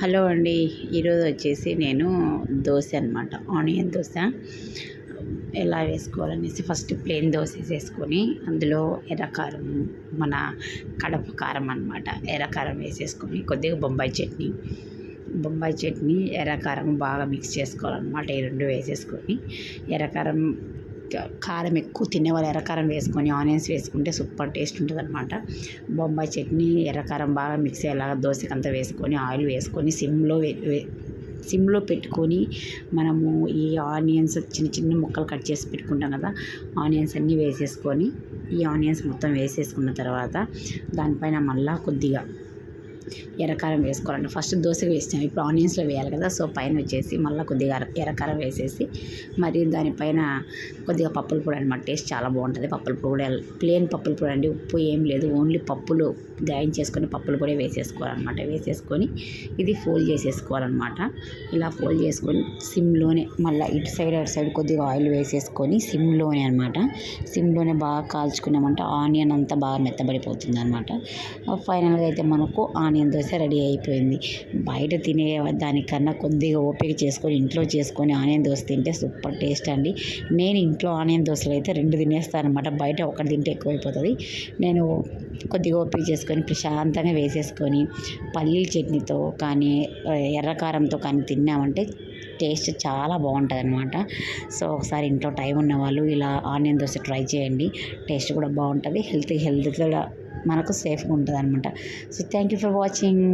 Hello అండి. ఈరోజు వచ్చేసి నేను దోశ అనమాట, ఆనియన్ దోశ ఎలా వేసుకోవాలనేసి ఫస్ట్ ప్లెయిన్ దోశ వేసేసుకొని అందులో ఎర్రకారం, మన కడప కారం అనమాట, ఎర్రకారం వేసేసుకొని కొద్దిగా బొంబాయి చట్నీ ఎర్రకారం బాగా మిక్స్ చేసుకోవాలన్నమాట. ఈ రెండు వేసేసుకొని ఎర్రకారం, కారం ఎక్కువ తినేవాళ్ళు ఎర్రకారం వేసుకొని ఆనియన్స్ వేసుకుంటే సూపర్ టేస్ట్ ఉంటుంది అనమాట. బొంబాయి చట్నీ ఎర్రకారం బాగా మిక్స్ అయ్యేలాగా దోశకంతా వేసుకొని ఆయిల్ వేసుకొని సిమ్లో పెట్టుకొని మనము ఈ ఆనియన్స్ చిన్న చిన్న ముక్కలు కట్ చేసి పెట్టుకుంటాం కదా, ఆనియన్స్ అన్నీ వేసేసుకొని ఈ ఆనియన్స్ మొత్తం వేసేసుకున్న తర్వాత దానిపైన మళ్ళీ కొద్దిగా ఎర్రకారం వేసుకోవాలండి. ఫస్ట్ దోశకు వేసాము, ఇప్పుడు ఆనియన్స్లో వేయాలి కదా, సో పైన వచ్చేసి మళ్ళీ కొద్దిగా ఎర్రకారం వేసేసి మరి దానిపైన కొద్దిగా పప్పుల పొడి అనమాట. టేస్ట్ చాలా బాగుంటుంది. పప్పుల పొడి ప్లెయిన్ పప్పుల పొడి అండి, ఉప్పు ఏం లేదు, ఓన్లీ పప్పులు గ్రైండ్ చేసుకొని పప్పుల పొడి వేసేసుకోవాలన్నమాట. వేసేసుకొని ఇది ఫోల్డ్ చేసేసుకోవాలన్నమాట. ఇలా ఫోల్డ్ చేసుకొని సిమ్లోనే మళ్ళీ ఇటు సైడ్ కొద్దిగా ఆయిల్ వేసేసుకొని సిమ్లోనే బాగా కాల్చుకున్నామంటే ఆనియన్ అంతా బాగా మెత్తబడిపోతుంది అనమాట. ఫైనల్గా అయితే మనకు ఆనియన్ దోశ రెడీ అయిపోయింది. బయట తినే దానికన్నా కొద్దిగా ఓపిక చేసుకొని ఇంట్లో చేసుకొని ఆనియన్ దోశ తింటే సూపర్ టేస్ట్ అండి. నేను ఇంట్లో ఆనియన్ దోశలు అయితే 2 తినేస్తాను అనమాట, బయట ఒకటి తింటే ఎక్కువైపోతుంది. నేను కొద్దిగా ఓపిక చేసుకొని ప్రశాంతంగా వేసేసుకొని పల్లీల చట్నీతో కానీ ఎర్రకారంతో కానీ తిన్నామంటే టేస్ట్ చాలా బాగుంటుంది అనమాట. సో ఒకసారి ఇంట్లో టైం ఉన్న వాళ్ళు ఇలా ఆనియన్ దోశ ట్రై చేయండి. టేస్ట్ కూడా బాగుంటుంది, హెల్త్ కూడా మనకు సేఫ్గా ఉంటుంది అనమాట. So thank you for watching.